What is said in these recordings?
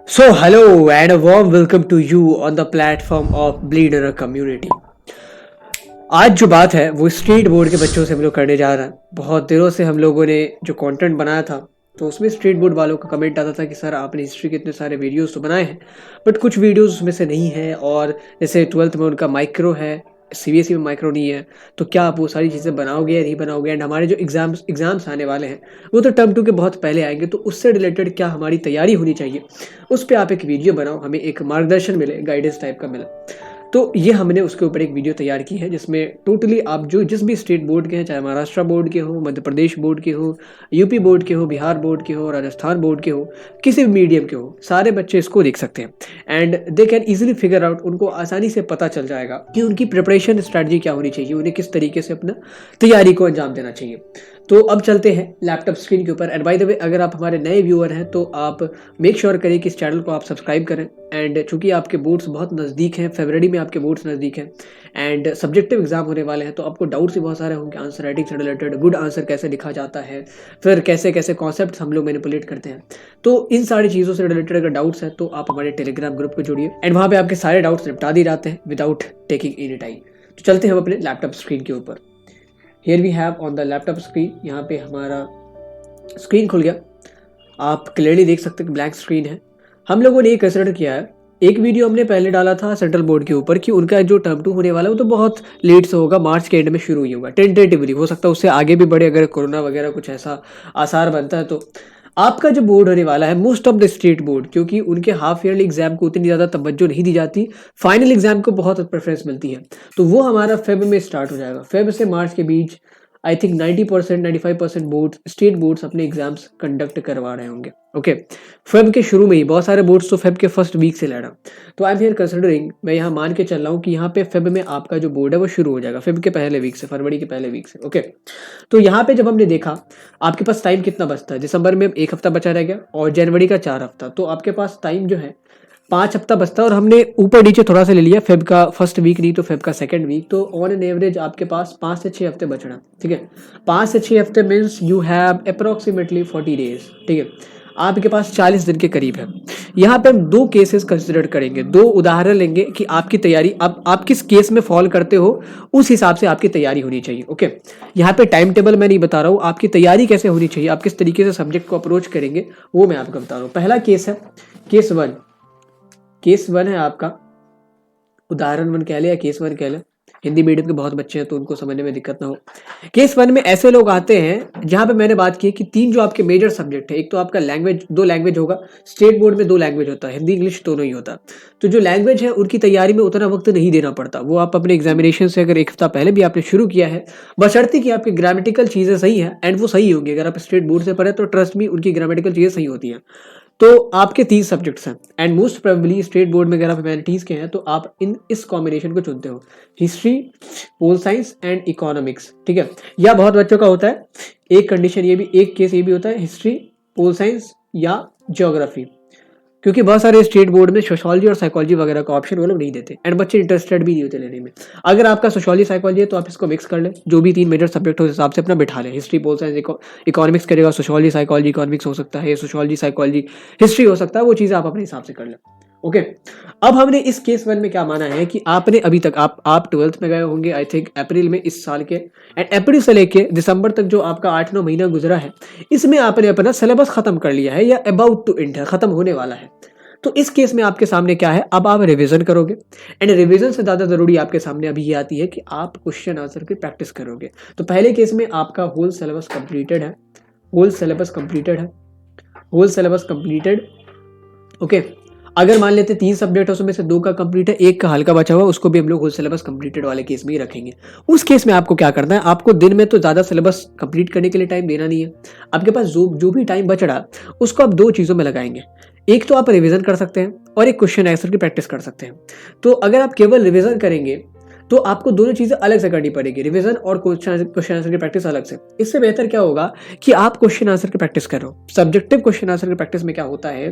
So, hello and a warm welcome to you on the platform of Bleeder Community. आज जो बात है वो स्ट्रीट बोर्ड के बच्चों से हम लोग करने जा रहे हैं। बहुत दिनों से हम लोगों ने जो कंटेंट बनाया था तो उसमें स्ट्रीट बोर्ड वालों का कमेंट आता था कि सर आपने हिस्ट्री के इतने सारे वीडियोस तो बनाए हैं बट कुछ वीडियोस उसमें से नहीं है, और जैसे 12th में उनका माइक्रो है, सीबीएसई में माइक्रो नहीं है, तो क्या आप वो सारी चीज़ें बनाओगे या नहीं बनाओगे। एंड हमारे जो एग्ज़ाम्स आने वाले हैं वो तो टर्म 2 के बहुत पहले आएंगे, तो उससे रिलेटेड क्या हमारी तैयारी होनी चाहिए उस पर आप एक वीडियो बनाओ, हमें एक मार्गदर्शन मिले, गाइडेंस टाइप का मिले। तो ये हमने उसके ऊपर एक वीडियो तैयार की है जिसमें टोटली आप जो जिस भी स्टेट बोर्ड के हैं, चाहे महाराष्ट्र बोर्ड के हो, मध्य प्रदेश बोर्ड के हो, यूपी बोर्ड के हो, बिहार बोर्ड के हो, राजस्थान बोर्ड के हो, किसी भी मीडियम के हो, सारे बच्चे इसको देख सकते हैं and they can easily figure out. उनको आसानी से पता चल जाएगा कि उनकी प्रिपरेशन स्ट्रैटेजी क्या होनी चाहिए, उन्हें किस तरीके से अपना तैयारी को अंजाम देना चाहिए। तो अब चलते हैं लैपटॉप स्क्रीन के ऊपर। एंड बाय द वे, अगर आप हमारे नए व्यूअर हैं तो आप मेक श्योर करें कि इस चैनल को आप सब्सक्राइब करें। एंड चूंकि आपके बोर्ड्स बहुत नज़दीक हैं, फरवरी में आपके बोर्ड्स नज़दीक हैं एंड सब्जेक्टिव एग्जाम होने वाले हैं, तो आपको डाउट्स भी बहुत सारे होंगे आंसर राइटिंग से रिलेटेड, गुड आंसर कैसे लिखा जाता है, फिर कैसे कैसे कॉन्सेप्ट हम लोग मैनिपुलेट करते हैं। तो इन सारी चीज़ों से रिलेटेड अगर डाउट्स हैं तो आप हमारे टेलीग्राम ग्रुप को जुड़िए एंड वहाँ पे आपके सारे डाउट्स निपटा दिए जाते हैं विदाउट टेकिंग एनी टाइम। तो चलते हैं हम अपने लैपटॉप स्क्रीन के ऊपर। Here we have on the laptop screen, यहाँ पे हमारा स्क्रीन खुल गया। आप क्लियरली देख सकते हैं कि ब्लैंक स्क्रीन है। हम लोगों ने ये कंसिडर किया है, एक वीडियो हमने पहले डाला था सेंट्रल बोर्ड के ऊपर कि उनका जो टर्म 2 होने वाला है वो तो बहुत लेट से होगा, मार्च के एंड में शुरू ही होगा टेंटेटिवली, हो सकता है उससे आगे भी बढ़े अगर कोरोना वगैरह कुछ ऐसा आसार बनता है। तो आपका जो बोर्ड होने वाला है most of the state board, क्योंकि उनके हाफ ईयरली एग्जाम को उतनी ज़्यादा तवज्जो नहीं दी जाती, फाइनल एग्जाम को बहुत प्रेफरेंस मिलती है, तो वो हमारा फेब में स्टार्ट हो जाएगा। फेब से मार्च के बीच I think 90% 95% board state boards अपने एग्जाम्स कंडक्ट करवा रहे होंगे। ओके, फेब के शुरू में ही बहुत सारे बोर्ड्स तो फेब के फर्स्ट वीक से ले रहा। तो आई एम हियर कंसिडरिंग, मैं यहाँ मान के चल रहा हूँ कि यहाँ पे फेब में आपका जो बोर्ड है वो शुरू हो जाएगा फेब के पहले वीक से, फरवरी के पहले वीक से। ओके, तो यहाँ पे जब हमने देखा आपके पास टाइम कितना बचता है, दिसंबर में 1 हफ्ता बचा रह गया और जनवरी का 4 हफ्ता, तो आपके पास टाइम जो है 5 हफ्ता बचता है। और हमने ऊपर नीचे थोड़ा सा ले लिया, फेब का फर्स्ट वीक नहीं तो फेब का सेकंड वीक, तो ऑन एन एवरेज आपके पास 5 से 6 हफ्ते बच रहा है। ठीक है, 5 से 6 हफ्ते means you have approximately 40 days. ठीक है, आपके पास 40 दिन के करीब है। यहाँ पे हम 2 केसेस कंसिडर करेंगे, 2 उदाहरण लेंगे कि आपकी तैयारी आप किस केस में फॉल करते हो, उस हिसाब से आपकी तैयारी होनी चाहिए। ओके, यहाँ पे टाइम टेबल मैं नहीं बता रहा हूँ, आपकी तैयारी कैसे होनी चाहिए, आप किस तरीके से सब्जेक्ट को अप्रोच करेंगे वो मैं आपको बता रहा हूँ। पहला केस है केस 1। केस 1 है आपका, उदाहरण 1 कह ले या केस 1 कह ले, हिंदी मीडियम के बहुत बच्चे हैं तो उनको समझने में दिक्कत ना हो। केस 1 में ऐसे लोग आते हैं जहां पे मैंने बात की कि 3 जो आपके मेजर सब्जेक्ट है, एक तो आपका लैंग्वेज, 2 लैंग्वेज होगा, स्टेट बोर्ड में 2 लैंग्वेज होता है, हिंदी इंग्लिश दोनों ही होता। तो जो लैंग्वेज है उनकी तैयारी में उतना वक्त नहीं देना पड़ता, वो आप अपने एग्जामिनेशन से अगर 1 हफ्ता पहले भी आपने शुरू किया है, बशर्ते कि आपकी ग्रामेटिकल चीज़ें सही है, एंड वो सही होंगी। अगर आप स्टेट बोर्ड से पढ़े तो ट्रस्ट मी उनकी ग्रामेटिकल चीज़ें सही होती हैं। तो आपके 3 सब्जेक्ट्स हैं and most probably state board में अगर आप ह्यूमैनिटीज़ के हैं तो आप इस कॉम्बिनेशन को चुनते हो, history, pol science and economics. ठीक है, या बहुत बच्चों का होता है एक कंडीशन, ये भी एक केस ये भी होता है, हिस्ट्री, पोल साइंस या ज्योग्राफी, क्योंकि बहुत सारे स्टेट बोर्ड में सोशोलॉजी और साइकोलॉजी वगैरह का ऑप्शन वो लोग नहीं देते एंड बच्चे इंटरेस्टेड भी नहीं होते लेने में। अगर आपका सोशोलॉजी साइकोलॉजी है तो आप इसको मिक्स कर लें, जो भी 3 मेजर सब्जेक्ट हो उस हिसाब से अपना बिठा लें, हिस्ट्री, पोल साइंस, इकोनॉमिक्स करेगा, सोशोलॉजी साइकोलॉजी इकोनॉमिक्स हो सकता है, सोशोलॉजी साइकोलॉजी हिस्ट्री हो सकता है, वो चीज़ें आप अपने हिसाब से कर लें। ओके, अब हमने इस केस 1 में क्या माना है कि आपने अभी तक आप 12th में गए होंगे आई थिंक अप्रैल में इस साल के, एंड अप्रैल से लेके दिसंबर तक जो आपका 8-9 महीना गुजरा है, इसमें आपने अपना सिलेबस खत्म कर लिया है या अबाउट टू एंड है, खत्म होने वाला है। तो इस केस में आपके सामने क्या है, अब आप रिवीजन करोगे एंड रिवीजन से ज़्यादा ज़रूरी आपके सामने अभी ये आती है कि आप क्वेश्चन आंसर की प्रैक्टिस करोगे। तो पहले केस में आपका होल सिलेबस कंप्लीटेड है, होल सिलेबस कंप्लीटेड है, होल सिलेबस कंप्लीटेड। ओके, अगर मान लेते 3 सब्जेक्ट है उसमें से 2 का कंप्लीट है, 1 का हल्का बचा हुआ, उसको भी हम लोग होल सिलेबस कंप्लीटेड वाले केस में ही रखेंगे। उस केस में आपको क्या करना है, आपको दिन में तो ज़्यादा सिलेबस कंप्लीट करने के लिए टाइम देना नहीं है, आपके पास जो भी टाइम बच रहा उसको आप 2 चीज़ों में लगाएंगे। एक तो आप रिवीजन कर सकते हैं और एक क्वेश्चन आंसर की प्रैक्टिस कर सकते हैं। तो अगर आप केवल रिवीजन करेंगे तो आपको दोनों चीज़ें अलग से करनी पड़ेगी, रिवीजन और क्वेश्चन आंसर की प्रैक्टिस अलग से। इससे बेहतर क्या होगा कि आप क्वेश्चन आंसर की प्रैक्टिस करो। सब्जेक्टिव क्वेश्चन आंसर की प्रैक्टिस में क्या होता है,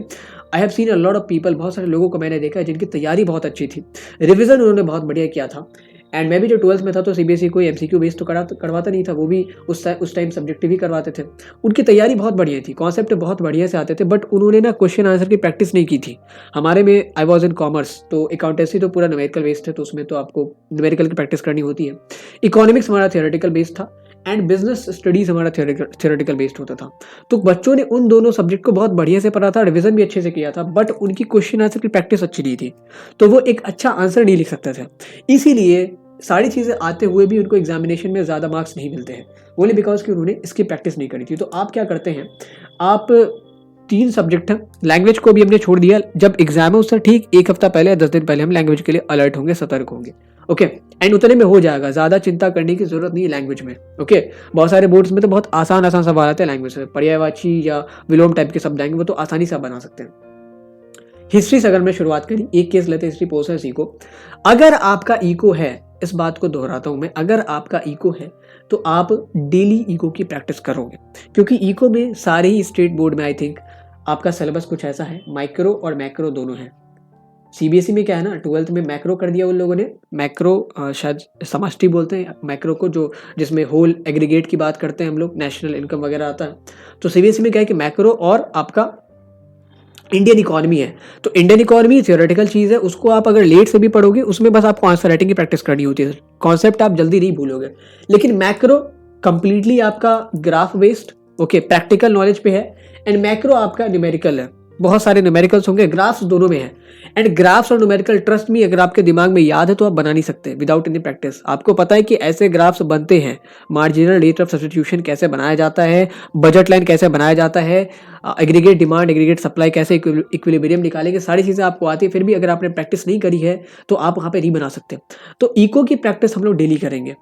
I have seen a lot of people, बहुत सारे लोगों को मैंने देखा है जिनकी तैयारी बहुत अच्छी थी, रिवीजन उन्होंने बहुत बढ़िया किया था एंड मैं भी जो 12th में था तो सीबीएसई कोई एमसीक्यू बेस्ड तो करवाता नहीं था, वो भी उस टाइम सब्जेक्टिव ही करवाते थे। उनकी तैयारी बहुत बढ़िया थी, कॉन्सेप्ट बहुत बढ़िया से आते थे, बट उन्होंने ना क्वेश्चन आंसर की प्रैक्टिस नहीं की थी। हमारे में आई वॉज इन कॉमर्स, तो अकाउंटेंसी तो पूरा न्यूमेरिकल बेस्ड है, तो उसमें तो आपको न्यूमेरिकल की प्रैक्टिस करनी होती है। इकोनॉमिक्स हमारा थियोरेटिकल बेस्ड था एंड बिजनेस स्टडीज हमारा थियोरेटिकल बेस्ड होता था। तो बच्चों ने उन दोनों सब्जेक्ट को बहुत बढ़िया से पढ़ा था, रिवीजन भी अच्छे से किया था, बट उनकी क्वेश्चन आंसर की प्रैक्टिस अच्छी नहीं थी, तो वो एक अच्छा आंसर नहीं लिख सकते थे। इसीलिए सारी चीज़ें आते हुए भी उनको एग्जामिनेशन में ज़्यादा मार्क्स नहीं मिलते हैं, बोले बिकॉज कि उन्होंने इसकी प्रैक्टिस नहीं करी थी। तो आप क्या करते हैं, आप 3 सब्जेक्ट हैं, लैंग्वेज को भी हमने छोड़ दिया, जब एग्जाम है उससे ठीक 1 हफ्ता पहले या 10 दिन पहले हम लैंग्वेज के लिए अलर्ट होंगे, सतर्क होंगे। ओके, एंड उतने में हो जाएगा, ज़्यादा चिंता करने की जरूरत नहीं है लैंग्वेज में। ओके, बहुत सारे बोर्ड्स में तो बहुत आसान सवाल आते हैं लैंग्वेज में, पर्यायवाची या विलोम टाइप के शब्द आएंगे, वो तो आसानी से बना सकते हैं। हिस्ट्री से अगर मैं शुरुआत करी, एक केस लेते हैं हिस्ट्री पोस्ट है इको। अगर आपका इको है, इस बात को दोहराता हूं मैं, अगर आपका इको है तो आप डेली इको की प्रैक्टिस करोगे, क्योंकि इको में सारे ही स्टेट बोर्ड में आई थिंक आपका सिलेबस कुछ ऐसा है, माइक्रो और मैक्रो दोनों है। सीबीएसई में क्या है ना, 12th में मैक्रो कर दिया उन लोगों ने, मैक्रो शायद समष्टि बोलते हैं मैक्रो को, जो जिसमें होल एग्रीगेट की बात करते हैं हम लोग, नेशनल इनकम वगैरह आता है। तो सीबीएसई में क्या है कि मैक्रो और आपका इंडियन इकोनॉमी है, तो इंडियन इकोनॉमी थियोरेटिकल चीज़ है, उसको आप अगर लेट से भी पढ़ोगे उसमें बस आपको आंसर राइटिंग की प्रैक्टिस करनी होती है, कॉन्सेप्ट आप जल्दी नहीं भूलोगे। लेकिन मैक्रो कंप्लीटली आपका graph based, okay, practical knowledge पे है, एंड मैक्रो आपका न्यूमेरिकल है, बहुत सारे न्यूमेरिकल्स होंगे, ग्राफ्स दोनों में है। एंड ग्राफ्स और न्यूमेरिकल, ट्रस्ट मी, अगर आपके दिमाग में याद है तो आप बना नहीं सकते विदाउट एनी प्रैक्टिस। आपको पता है कि ऐसे ग्राफ्स बनते हैं, मार्जिनल रेट ऑफ सब्स्टिट्यूशन कैसे बनाया जाता है, बजट लाइन कैसे बनाया जाता है, एग्रीगेट डिमांड एग्रीगेट सप्लाई कैसे इक्विलिब्रियम निकालेंगे, सारी चीज़ें आपको आती है, फिर भी अगर आपने प्रैक्टिस नहीं करी है तो आप वहाँ पे नहीं बना सकते। तो इको की प्रैक्टिस हम लोग डेली करेंगे,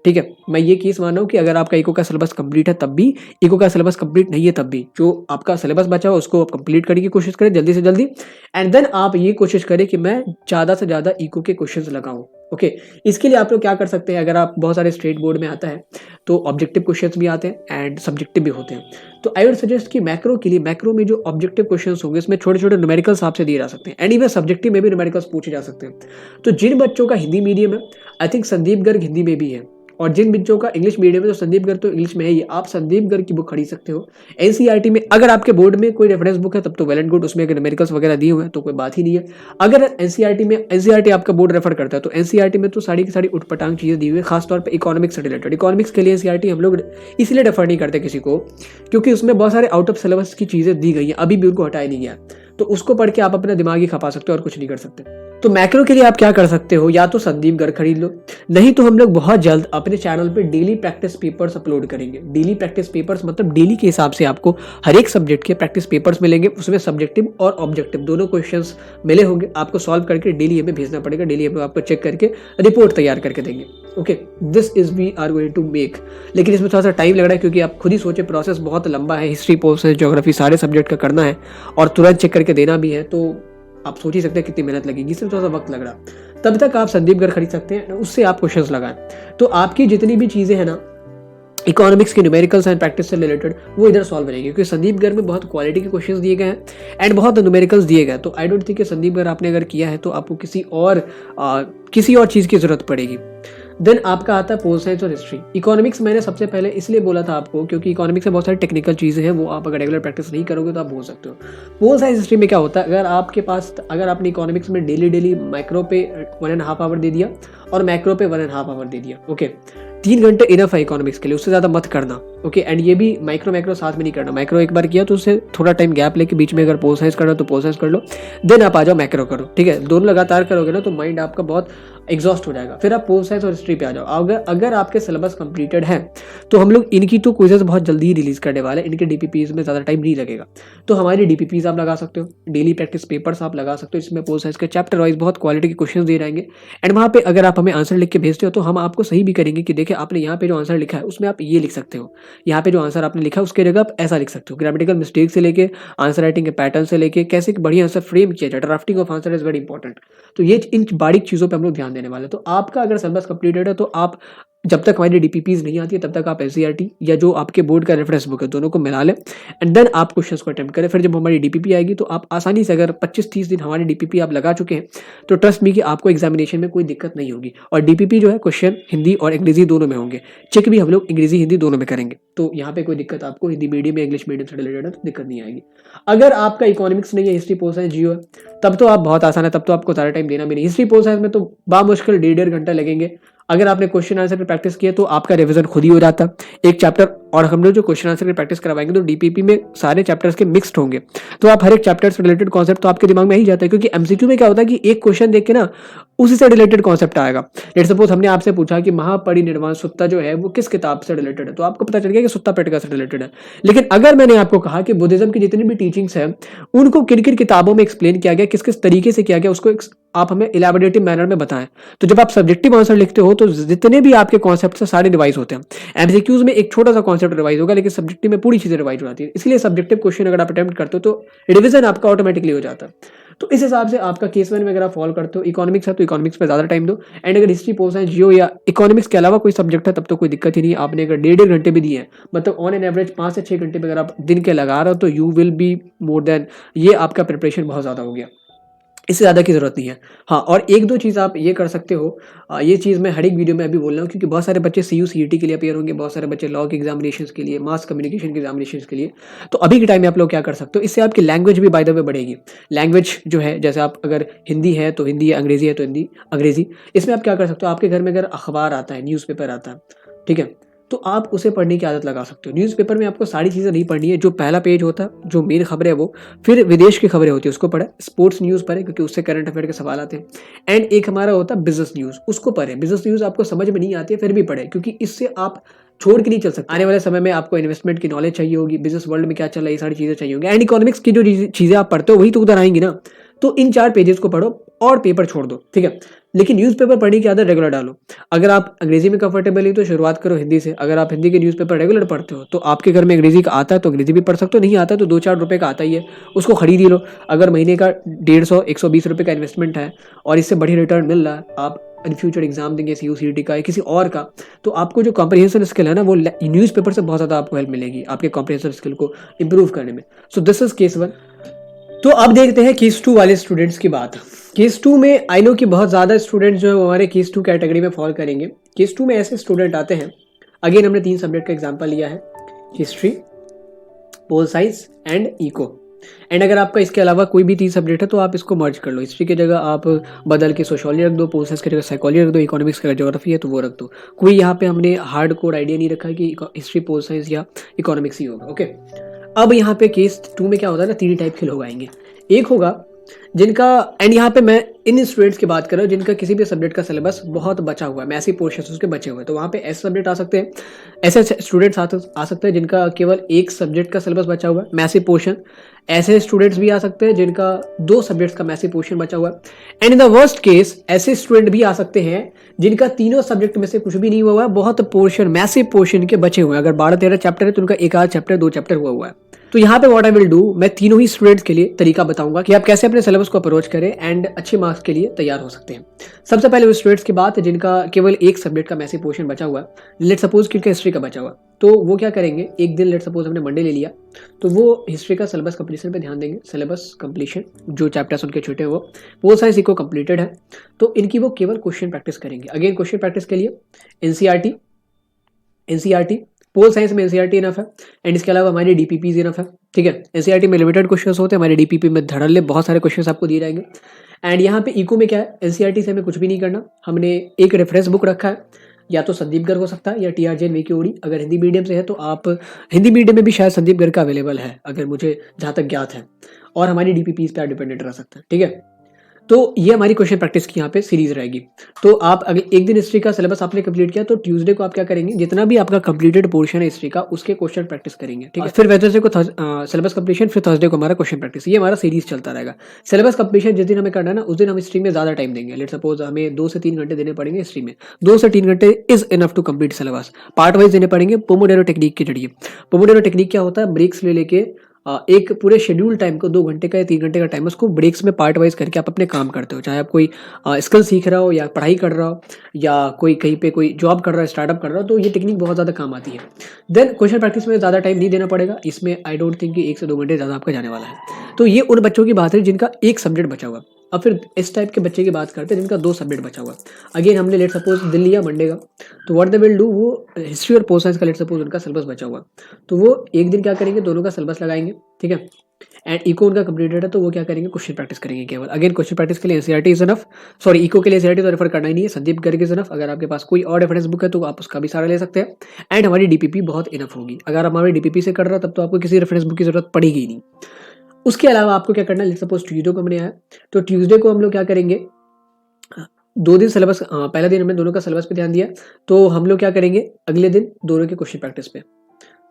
ठीक है। मैं ये केस मान रहा हूँ कि अगर आपका इको का सिलेबस कंप्लीट है तब भी, इको का सिलेबस कंप्लीट नहीं है तब भी, जो आपका सिलेबस बचा हो उसको आप कंप्लीट करने की कोशिश करें जल्दी से जल्दी, एंड देन आप ये कोशिश करें कि मैं ज़्यादा से ज़्यादा इको के क्वेश्चंस लगाऊं। ओके, इसके लिए आप लोग क्या कर सकते हैं, अगर आप बहुत सारे स्टेट बोर्ड में आता है तो ऑब्जेक्टिव क्वेश्चंस भी आते हैं एंड सब्जेक्टिव भी होते हैं। तो आई वुड सजेस्ट कि मैक्रो के लिए, मैक्रो में जो ऑब्जेक्टिव क्वेश्चंस होंगे इसमें छोटे छोटे न्यूमेरिकल्स आपसे दिए जा सकते हैं, एंड इवन सब्जेक्टिव में भी न्यूमेरिकल्स पूछे जा सकते हैं। तो जिन बच्चों का हिंदी मीडियम है, आई थिंक संदीप गर्ग हिंदी में भी है, और जिन बच्चों का इंग्लिश मीडियम है तो संदीप गर्ग तो इंग्लिश में है ही, आप संदीप गर्ग की बुक खरीद सकते हो। एनसीईआरटी में अगर आपके बोर्ड में कोई रेफरेंस बुक है तब तो वेल एंड गुड, उसमें अगर न्यूमेरिकल्स वगैरह दिए हुए हैं तो कोई बात ही नहीं है। अगर एनसीईआरटी आपका बोर्ड रेफर करता है तो एनसीईआरटी में तो सारी की सारी उटपटांग चीज़ें दी हुई है, खासतौर पर इकोनॉमिक्स से रिलेटेड। इकोनॉमिक्स के लिए एनसीईआरटी हम लोग इसलिए रेफर नहीं करते किसी को, क्योंकि उसमें बहुत सारे आउट ऑफ सिलेबस की चीज़ें दी गई हैं, अभी भी उनको हटाया नहीं गया, तो उसको पढ़ के आप अपना दिमाग ही खपा सकते हो और कुछ नहीं कर सकते। तो मैक्रो के लिए आप क्या कर सकते हो, या तो संदीप गर्ग खरीद लो, नहीं तो हम लोग बहुत जल्द अपने चैनल पे डेली प्रैक्टिस पेपर्स अपलोड करेंगे। डेली प्रैक्टिस पेपर्स मतलब डेली के हिसाब से आपको हर एक सब्जेक्ट के प्रैक्टिस पेपर्स मिलेंगे, उसमें सब्जेक्टिव और ऑब्जेक्टिव दोनों क्वेश्चंस मिले होंगे, आपको सॉल्व करके डेली हमें भेजना पड़ेगा, डेली हम आपको चेक करके रिपोर्ट तैयार करके देंगे। Okay, this is we are going to make, लेकिन इसमें थोड़ा सा टाइम लग रहा है, क्योंकि आप खुद ही सोचे प्रोसेस बहुत लंबा है, हिस्ट्री पोस्ट ज्योग्राफी सारे सब्जेक्ट का करना है और तुरंत चेक करके देना भी है, तो आप सोच ही सकते हैं कितनी मेहनत लगेगी, इसमें थोड़ा सा वक्त लग रहा। तब तक आप संदीप गर्ग खरीद सकते हैं, उससे आप क्वेश्चंस लगाएं, तो आपकी जितनी भी चीज़ें हैं ना इकोनॉमिक्स के न्यूमेरिकल्स एंड प्रैक्टिस से रिलेटेड, वो इधर सॉल्व बनेगी, क्योंकि संदीप गर्ग में बहुत क्वालिटी के क्वेश्चंस दिए गए हैं एंड बहुत न्यूमेरिकल्स दिए गए। तो आई डोंट थिंक कि संदीप गर्ग आपने अगर किया है तो आपको किसी और चीज़ की जरूरत पड़ेगी। देन आपका आता है पोल साइंस और हिस्ट्री। इकोनॉमिक्स मैंने सबसे पहले इसलिए बोला था आपको क्योंकि इकोनॉमिक्स में बहुत सारी टेक्निकल चीज़ें हैं, वो आप अगर रेगुलर प्रैक्टिस नहीं करोगे तो आप भूल सकते हो। पोल साइंस हिस्ट्री में क्या होता है, अगर आपने इकोनॉमिक्स में डेली माइक्रो पे 1.5 आवर दे दिया और मैक्रो पे 1.5 आवर दे दिया, ओके, 3 घंटे इनफ है इकोनॉमिक्स के लिए, उससे ज़्यादा मत करना। ओके, एंड ये भी माइक्रो साथ में नहीं करना, माइक्रो एक बार किया तो उससे थोड़ा टाइम गैप लेके बीच में अगर पोल साइंस करना तो पोल साइंस कर लो, देन आप आ जाओ मैक्रो करो, ठीक है। दोनों लगातार करोगे ना तो माइंड आपका बहुत एग्जॉस्ट हो जाएगा, फिर आप पोल साइंस और हिस्ट्री पे आ जाओ। अगर आपके सिलेबस कंप्लीटेड है तो हम लोग इनकी तो क्विजेस बहुत जल्दी ही रिलीज करने वाले हैं, इनके डीपीपीज में ज़्यादा टाइम नहीं लगेगा, तो हमारी डीपीपीज आप लगा सकते हो, डेली प्रैक्टिस पेपर्स आप लगा सकते हो, इसमें पोल साइंस के चैप्टर वाइज बहुत क्वालिटी के क्वेश्चन दे रहेंगे, एंड वहाँ पे अगर आप हमें आंसर लिख के भेजते हो तो हम आपको सही भी करेंगे कि देखिए आपने यहाँ पे जो आंसर लिखा है उसमें आप ये लिख सकते हो, यहाँ पे जो आंसर आपने लिखा है उसके जगह आप ऐसा लिख सकते हो। ग्रामेटिकल मिस्टेक से लेके आंसर राइटिंग के पैटर्न से लेके कैसे बढ़िया आंसर फ्रेम किया जाए, drafting of answer is very important. तो ये इन बारीक चीज़ों पर हम लोग ध्यान देने वाले हैं। तो आपका अगर सिलेबस कंप्लीटेड है तो आप जब तक हमारी डीपीपीज नहीं आती है तब तक आप एनसीईआरटी या जो आपके बोर्ड का रेफरेंस बुक है दोनों को मिला लें एंड देन आप क्वेश्चंस को अटेम्प्ट करें। फिर जब हमारी डीपीपी आएगी तो आप आसानी से, अगर 25-30 दिन हमारी डीपीपी आप लगा चुके हैं तो ट्रस्ट मी कि आपको एग्जामिनेशन में कोई दिक्कत नहीं होगी। और डीपीपी जो है क्वेश्चन हिंदी और अंग्रेजी दोनों में होंगे, चेक भी हम लोग अंग्रेजी हिंदी दोनों में करेंगे, तो यहाँ पे कोई दिक्कत आपको हिंदी मीडियम या इंग्लिश मीडियम से रिलेटेड है तो दिक्कत नहीं आएगी। अगर आपका इकोनॉमिक्स नहीं है, हिस्ट्री पोल साइंस जियो है, तब तो आप बहुत आसान है, तब तो आपको सारा टाइम देना भी नहीं। हिस्ट्री पोल साइंस में तो बामुश्किल 1.5 घंटा लगेंगे। अगर आपने क्वेश्चन आंसर की प्रैक्टिस किया तो आपका रिवीजन खुद ही हो जाता एक चैप्टर। और हम लोग जो क्वेश्चन आंसर की प्रैक्टिस करवाएंगे तो डीपीपी में सारे चैप्टर्स के मिक्स्ड होंगे, तो आप हर एक चैप्टर से रिलेटेड कॉन्सेप्ट तो आपके दिमाग में ही जाता है। क्योंकि एमसीक्यू में क्या होता है कि एक क्वेश्चन देख के ना उसी से रिलेटेड कॉन्सेप्ट आएगा। लेट सपोज हमने आपसे पूछा कि महापरिनिर्वाण सुत्ता जो है वो किस किताब से रिलेटेड है, तो आपको पता चल गया कि सुत्ता पिटका से रिलेटेड है। लेकिन अगर मैंने आपको कहा कि बुद्धिज्म की जितनी भी टीचिंग्स है उनको किन किन किताबों में एक्सप्लेन किया गया, किस किस तरीके से किया गया, उसको आप हमें इलैबोरेटिव मैनर में बताएं, तो जब आप सब्जेक्टिव आंसर लिखते हो तो जितने भी आपके कॉन्सेप्ट है सारे रिवाइज होते हैं। एमसीक्यूज में एक छोटा सा कॉन्सेप्ट रिवाइज होगा, लेकिन सब्जेक्टिव में पूरी चीजें रिवाइज हो जाती है। इसलिए सब्जेक्टिव क्वेश्चन अगर आप अटेम्प्ट करते हो तो रिविजन आपका ऑटोमेटिकली हो जाता है। तो इस हिसाब से आपका केस 1 में अगर आप फॉलो करते हो, इकोनॉमिक्स है तो इकोनॉमिक्स पे ज्यादा टाइम दो, एंड अगर हिस्ट्री पोल साइंस जियो या इकोनॉमिक्स के अलावा कोई सब्जेक्ट है तब तो कोई दिक्कत ही नहीं है। आपने अगर 1.5 घंटे भी दिए हैं, मतलब ऑन एन एवरेज 5 से 6 घंटे पे अगर आप दिन के लगा रहे हो तो you will be more than, ये आपका प्रिपरेशन बहुत ज्यादा हो गया, इससे ज़्यादा की ज़रूरत नहीं है। हाँ, और एक दो चीज़ आप ये कर सकते हो, ये चीज़ मैं हर एक वीडियो में अभी बोल रहा हूँ क्योंकि बहुत सारे बच्चे सीयू सीईटी के लिए अपेयर होंगे, बहुत सारे बच्चे लॉ के एग्जामिनेशंस के लिए, मास कम्युनिकेशन के एग्जामिनेशंस के लिए। तो अभी के टाइम में आप लोग क्या कर सकते हो, इससे आपकी लैंग्वेज भी बाय द वे बढ़ेगी। लैंग्वेज जो है, जैसे आप अगर हिंदी है तो हिंदी, अंग्रेजी है तो हिंदी अंग्रेजी, इसमें आप क्या कर सकते हो, आपके घर में अगर अखबार आता है, न्यूज़पेपर आता है, ठीक है, तो आप उसे पढ़ने की आदत लगा सकते हो। न्यूज़पेपर में आपको सारी चीज़ें नहीं पढ़नी है, जो पहला पेज होता है, जो मेन खबरें है वो, फिर विदेश की खबरें होती है उसको पढ़े, स्पोर्ट्स न्यूज़ पढ़े क्योंकि उससे करंट अफेयर के सवाल आते हैं, एंड एक हमारा होता है बिजनेस न्यूज़, उसको पढ़े। बिजनेस न्यूज़ आपको समझ में नहीं आती है फिर भी पढ़े, क्योंकि इससे आप छोड़ के नहीं चल सकते। आने वाले समय में आपको इन्वेस्टमेंट की नॉलेज चाहिए होगी, बिजनेस वर्ल्ड में क्या चल रहा है ये सारी चीज़ें चाहिए होंगी, एंड इकोनॉमिक्स की जो चीज़ें आप पढ़ते हो वही तो उधर आएंगी ना। तो इन 4 पेजेस को पढ़ो और पेपर छोड़ दो, ठीक है। लेकिन न्यूज़पेपर पढ़ने की आदत रेगुलर डालो। अगर आप अंग्रेजी में कंफर्टेबल है तो शुरुआत करो हिंदी से। अगर आप हिंदी के न्यूज़पेपर रेगुलर पढ़ते हो तो आपके घर में अंग्रेजी का आता है तो अंग्रेजी भी पढ़ सकते हो, नहीं आता तो 2-4 रुपये का आता ही है, उसको खरीद ही लो। अगर महीने का 150-120 रुपये का इन्वेस्टमेंट है और इससे बढ़िया रिटर्न मिल रहा है, आप इन फ्यूचर एग्जाम देंगे सीयू सीईटी का या किसी और का, तो आपको जो कॉम्प्रिहेंशन स्किल है ना वो न्यूज़पेपर से बहुत ज़्यादा आपको हेल्प मिलेगी आपके कॉम्प्रिहेंशन स्किल को इंप्रूव करने में। So this is case 1। तो अब देखते हैं केस 2 वाले स्टूडेंट्स की बात। केस 2 में आई नो कि बहुत ज़्यादा स्टूडेंट्स जो है वो हमारे केस 2 कैटेगरी में फॉल करेंगे। केस 2 में ऐसे स्टूडेंट आते हैं, अगेन हमने 3 सब्जेक्ट का एग्जांपल लिया है, history, pol science and eco. And अगर आपका इसके अलावा कोई भी 3 सब्जेक्ट है तो आप इसको मर्ज कर लो। हिस्ट्री की जगह आप बदल के सोशोलॉजी रख दो, पोल साइंस की जगह साइकोलॉजी रख दो, इकोनॉमिक्स की जगह ज्योग्राफी है तो वो रख दो। कोई यहाँ पे हमने हार्ड कोड आइडिया नहीं रखा कि हिस्ट्री, पोल साइंस या इकोनॉमिक्स ही होगा, ओके। अब यहाँ पे केस 2 में क्या होता है ना, 3 टाइप के लोग आएंगे। एक होगा जिनका, एंड यहाँ पे मैं इन स्टूडेंट्स की बात कर रहा हूँ जिनका किसी भी सब्जेक्ट का सिलेबस बहुत बचा हुआ है, मैसिव पोर्शंस उसके बचे हुए हैं, तो वहाँ पे ऐसे सब्जेक्ट आ सकते हैं, ऐसे स्टूडेंट्स आ सकते हैं जिनका केवल एक सब्जेक्ट का सिलेबस बचा हुआ है, मैसिव पोर्शन। ऐसे स्टूडेंट्स भी आ सकते हैं जिनका 2 सब्जेक्ट्स का मैसिव पोर्शन बचा हुआ है। And in the worst case ऐसे स्टूडेंट भी आ सकते हैं जिनका तीनों सब्जेक्ट में से कुछ भी नहीं हुआ है, बहुत पोर्शन, मैसिव पोर्शन के बचे हुए हैं। अगर 12-13 चैप्टर है तो उनका 1 आध चैप्टर, 2 चैप्टर हुआ है। तो यहाँ पे व्हाट आई विल डू, मैं तीनों ही स्टूडेंट्स के लिए तरीका बताऊंगा कि आप कैसे अपने सिलेबस को अप्रोच करें एंड अच्छे मार्क्स के लिए तैयार हो सकते हैं। सबसे पहले वो स्टूडेंट्स की बात है जिनका केवल एक सब्जेक्ट का मैसिव पोर्शन बचा हुआ है, लेट सपोज कि उनका हिस्ट्री का बचा हुआ, तो वो क्या करेंगे, एक दिन लेट सपोज हमने मंडे ले लिया तो वो हिस्ट्री का सिलेबस कंप्लीशन पे ध्यान देंगे। सिलेबस कंप्लीशन, जो चैप्टर्स उनके छूटे वो, पोल साइंस इको कंप्लीटेड है तो इनकी वो केवल क्वेश्चन प्रैक्टिस करेंगे। अगेन क्वेश्चन प्रैक्टिस के लिए एनसीईआरटी, पोल साइंस में एनसीईआरटी इनफ है, एंड इसके अलावा हमारी डीपीपीज इनफ है, ठीक है। एनसीईआरटी में लिमिटेड क्वेश्चंस होते हैं, हमारे डीपीपी में धड़ल्ले बहुत सारे क्वेश्चंस आपको दिए जाएंगे। एंड यहाँ पे इको में क्या है, एनसीईआरटी से हमें कुछ भी नहीं करना, हमने एक रेफरेंस बुक रखा है, या तो संदीप गर्ग हो सकता है या टीआर जैन वीकेओडी। अगर हिंदी मीडियम से है तो आप, हिंदी मीडियम में भी शायद संदीप गर्ग का अवेलेबल है अगर मुझे जहाँ तक ज्ञात है, और हमारी डीपीपीज पे आप डिपेंडेंट रह सकते हैं, ठीक है। तो ये हमारी क्वेश्चन प्रैक्टिस की यहाँ पे सीरीज रहेगी। तो आप अगर एक दिन हिस्ट्री का सिलेबस आपने कंप्लीट किया तो ट्यूसडे को आप क्या करेंगे, जितना भी आपका कंप्लीटेड पोर्शन है हिस्ट्री का उसके क्वेश्चन प्रैक्टिस करेंगे, ठीक है। फिर वेडनेसडे को सिलेबस कंप्लीशन, फिर थर्सडे को हमारा क्वेश्चन प्रैक्टिस, ये हमारा सीरीज चलता रहेगा। सिलेबस कंप्लीशन जिस दिन हमें करना है ना उस दिन हम हिस्ट्री में ज्यादा टाइम देंगे। लेट सपोज हमें 2 से 3 घंटे देने पड़ेंगे हिस्ट्री में, 2 से 3 घंटे is enough to complete syllabus. Part wise देने पड़ेंगे पोमोडेरो टेक्निक के जरिए। पोमोडेरो टेक्निक क्या होता है, ब्रेक्स ले लेके एक पूरे शेड्यूल टाइम को 2 घंटे का या 3 घंटे का टाइम उसको ब्रेक्स में पार्ट वाइज करके आप अपने काम करते हो। चाहे आप कोई स्किल सीख रहा हो या पढ़ाई कर रहा हो या कोई कहीं पे कोई जॉब कर रहा है, स्टार्टअप कर रहा हो, तो ये टेक्निक बहुत ज़्यादा काम आती है। देन क्वेश्चन प्रैक्टिस में ज़्यादा टाइम नहीं देना पड़ेगा। इसमें आई डोंट थिंक कि 1 से 2 घंटे ज़्यादा आपका जाने वाला है। तो ये उन बच्चों की बात है जिनका एक सब्जेक्ट बचा हुआ है। अब फिर इस टाइप के बच्चे की बात करते हैं जिनका 2 सब्जेक्ट बचा हुआ है। अगेन हमने लेट सपोज दिन लिया मंडे का, तो व्हाट दे विल डू, वो हिस्ट्री और पोल साइंस का लेट सपोज उनका सिलेबस बचा हुआ है, तो वो एक दिन क्या करेंगे, दोनों का सिलेबस लगाएंगे, ठीक है। एंड इको उनका कंप्लीटेड है, तो वो क्या करेंगे, क्वेश्चन प्रैक्टिस करेंगे केवल। अगेन क्वेश्चन प्रैक्टिस के लिए NCERT is enough, sorry eco के लिए एनसीईआरटी तो रेफर करना ही नहीं है, संदीप गर्ग इज इनफ। अगर आपके पास कोई और रेफरेंस बुक है तो आप उसका भी सहारा ले सकते हैं। एंड हमारी डीपीपी बहुत इनफ होगी। अगर हमारी डीपीपी से कर रहा तब तो आपको किसी रेफरेंस बुक की जरूरत पड़ेगी ही नहीं। उसके अलावा आपको क्या करना है, लेट्स सपोज ट्यूजडे को हमने आया, तो ट्यूजडे को हम लोग क्या करेंगे, 2 दिन सिलेबस, पहला दिन हमने दोनों का सिलेबस पे ध्यान दिया, तो हम लोग क्या करेंगे अगले दिन दोनों के क्वेश्चन प्रैक्टिस पे,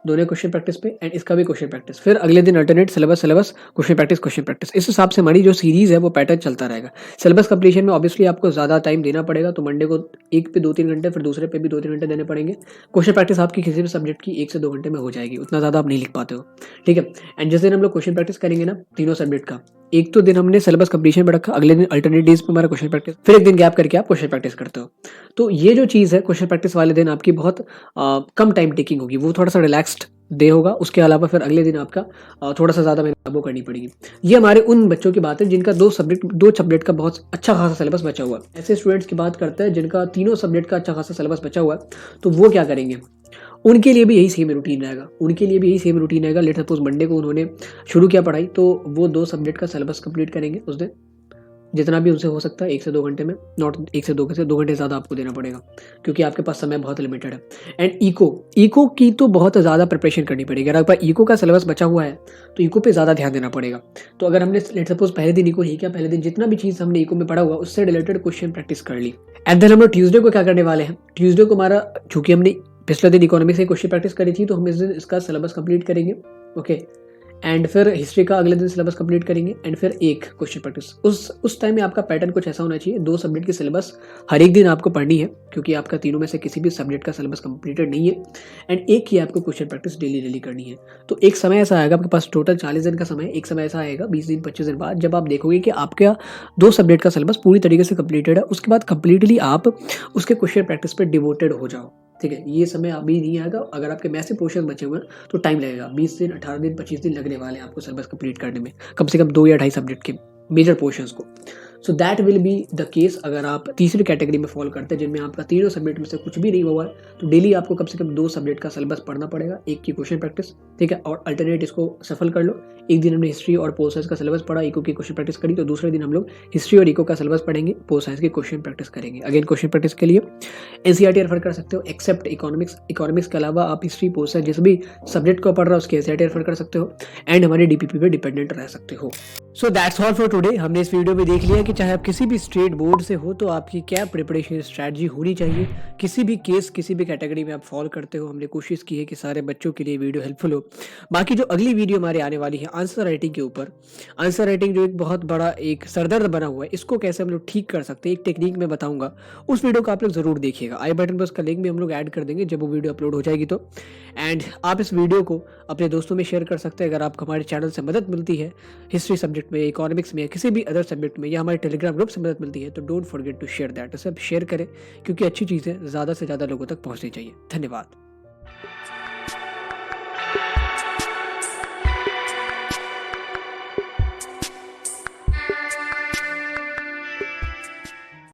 दोनों क्वेश्चन प्रैक्टिस पे एंड इसका भी क्वेश्चन प्रैक्टिस। फिर अगले दिन alternate syllabus syllabus question practice question practice. इस हिसाब से हमारी जो सीरीज है वो पैटर्न चलता रहेगा। सिलेबस कंप्लीशन में ऑब्वियसली आपको ज़्यादा टाइम देना पड़ेगा, तो मंडे को एक पे 2-3 घंटे, फिर दूसरे पे भी 2-3 घंटे देने पड़ेंगे। क्वेश्चन प्रैक्टिस आपकी किसी भी सब्जेक्ट की 1 से 2 घंटे में हो जाएगी, उतना ज़्यादा आप नहीं लिख पाते हो, ठीक है। एंड जिस दिन हम लोग क्वेश्चन प्रैक्टिस करेंगे ना तीनों सब्जेक्ट का, एक तो दिन हमने सिलेबस कंप्लीशन में रखा, अगले दिन अल्टरनेट डेज पे हमारा क्वेश्चन प्रैक्टिस, फिर एक दिन गैप करके आप क्वेश्चन प्रैक्टिस करते हो। तो ये जो चीज़ है क्वेश्चन प्रैक्टिस वाले दिन आपकी बहुत कम टाइम टेकिंग होगी, वो थोड़ा सा रिलैक्स्ड डे होगा। उसके अलावा फिर अगले दिन आपका थोड़ा सा ज़्यादा मेहनत वो करनी पड़ेगी। ये हमारे उन बच्चों की बात है जिनका 2 सब्जेक्ट का बहुत अच्छा खासा सिलेबस बचा हुआ है। ऐसे स्टूडेंट्स की बात करते हैं जिनका तीनों सब्जेक्ट का अच्छा खासा सिलेबस बचा हुआ है, तो वो क्या करेंगे, उनके लिए भी यही सेम रूटीन रहेगा। उनके लिए भी यही सेम रूटीन रहेगा। लेट सपोज मंडे को उन्होंने शुरू किया पढ़ाई, तो वो 2 सब्जेक्ट का सिलेबस कंप्लीट करेंगे उस दिन, जितना भी उनसे हो सकता है 1 से 2 घंटे में, नॉट 1 से 2 घंटे ज़्यादा आपको देना पड़ेगा क्योंकि आपके पास समय बहुत लिमिटेड है। एंड इको की तो बहुत ज़्यादा प्रिपरेशन करनी पड़ेगी। अगर आपका इको का सिलेबस बचा हुआ है तो इको पे ज़्यादा ध्यान देना पड़ेगा। तो अगर हमने लेट सपोज पहले दिन इको ही किया, पहले दिन जितना भी चीज़ हमने इको में पढ़ा हुआ उससे रिलेटेड क्वेश्चन प्रैक्टिस कर ली। एंड देन हम लोग ट्यूजडे को क्या करने वाले हैं, ट्यूजडे को हमारा, चूंकि हमने पिछले दिन इकोनॉमिक्स से क्वेश्चन प्रैक्टिस करी थी, तो हम इस दिन इसका सिलेबस कंप्लीट करेंगे, ओके। एंड फिर हिस्ट्री का अगले दिन सिलेबस कंप्लीट करेंगे एंड फिर एक क्वेश्चन प्रैक्टिस। उस टाइम में आपका पैटर्न कुछ ऐसा होना चाहिए, 2 सब्जेक्ट की सिलेबस हर एक दिन आपको पढ़नी है क्योंकि आपका तीनों में से किसी भी सब्जेक्ट का सिलेबस कंप्लीटेड नहीं है। एंड एक ही आपको क्वेश्चन प्रैक्टिस डेली करनी है। तो एक समय ऐसा आएगा, आपके पास टोटल 40 दिन का समय है, एक समय ऐसा आएगा 20 दिन 25 दिन बाद, जब आप देखोगे कि आपका 2 सब्जेक्ट का सिलेबस पूरी तरीके से कंप्लीटेड है। उसके बाद कंप्लीटली आप उसके क्वेश्चन प्रैक्टिस पर डिवोटेड हो जाओ, ठीक है। ये समय अभी नहीं आएगा। अगर आपके मैसिव पोर्शन बचे हुए हैं तो टाइम लगेगा, 20 दिन 18 दिन 25 दिन लगने वाले हैं आपको सिलेबस कंप्लीट करने में, कम से कम 2 या 2.5 सब्जेक्ट के मेजर पोर्शंस को। So that will be the case अगर आप तीसरी कैटेगरी में फॉल करते हैं जिनमें आपका तीनों सब्जेक्ट में से कुछ भी नहीं हुआ है, तो डेली आपको कम से कम 2 सब्जेक्ट का सिलेबस पढ़ना पड़ेगा, एक की क्वेश्चन प्रैक्टिस, ठीक है। और अल्टरनेट इसको सफल कर लो, एक दिन हमने हिस्ट्री और पोल साइंस का सिलेबस पढ़ा, इको की क्वेश्चन प्रैक्टिस करी, तो दूसरे दिन हम लोग हिस्ट्री और इको का सिलेबस पढ़ेंगे, पोल साइंस की क्वेश्चन प्रैक्टिस करेंगे। अगेन क्वेश्चन प्रैक्टिस के लिए एनसीईआरटी रेफर कर सकते हो, एक्सेप्ट इकोनॉमिक्स के अलावा आप हिस्ट्री पोल साइंस जिस भी सब्जेक्ट को पढ़ रहा हो उसके एनसीईआरटी रेफर कर सकते हो एंड हमारे डीपीपी पे डिपेंडेंट रह सकते हो। So that's all for today. हमने इस वीडियो में देख लिया कि चाहे आप किसी भी स्टेट बोर्ड से हो तो आपकी क्या प्रिपरेशन स्ट्रैटेजी होनी चाहिए, किसी भी केस किसी भी कैटेगरी में आप फॉलो करते हो। हमने कोशिश की है कि सारे बच्चों के लिए वीडियो हेल्पफुल हो। बाकी जो अगली वीडियो हमारे आने वाली है आंसर राइटिंग के ऊपर, आंसर राइटिंग जो एक बहुत बड़ा एक सरदर्द बना हुआ है, इसको कैसे हम लोग ठीक कर सकते हैं, एक टेक्निक मैं बताऊंगा, उस वीडियो को आप लोग जरूर देखिएगा। आई बटन पर उसका लिंक भी हम लोग ऐड कर देंगे जब वो वीडियो अपलोड हो जाएगी तो। एंड आप इस वीडियो को अपने दोस्तों में शेयर कर सकते हैं अगर आपको हमारे चैनल से मदद मिलती है, हिस्ट्री सब्जेक्ट में, इकोनॉमिक्स में, किसी भी अदर सब्जेक्ट में, या हमारे टेलीग्राम ग्रुप से मदद मिलती है, तो don't forget to share that. सब शेयर करें क्योंकि अच्छी चीज़ें ज़्यादा से ज़्यादा लोगों तक पहुंचनी चाहिए। धन्यवाद।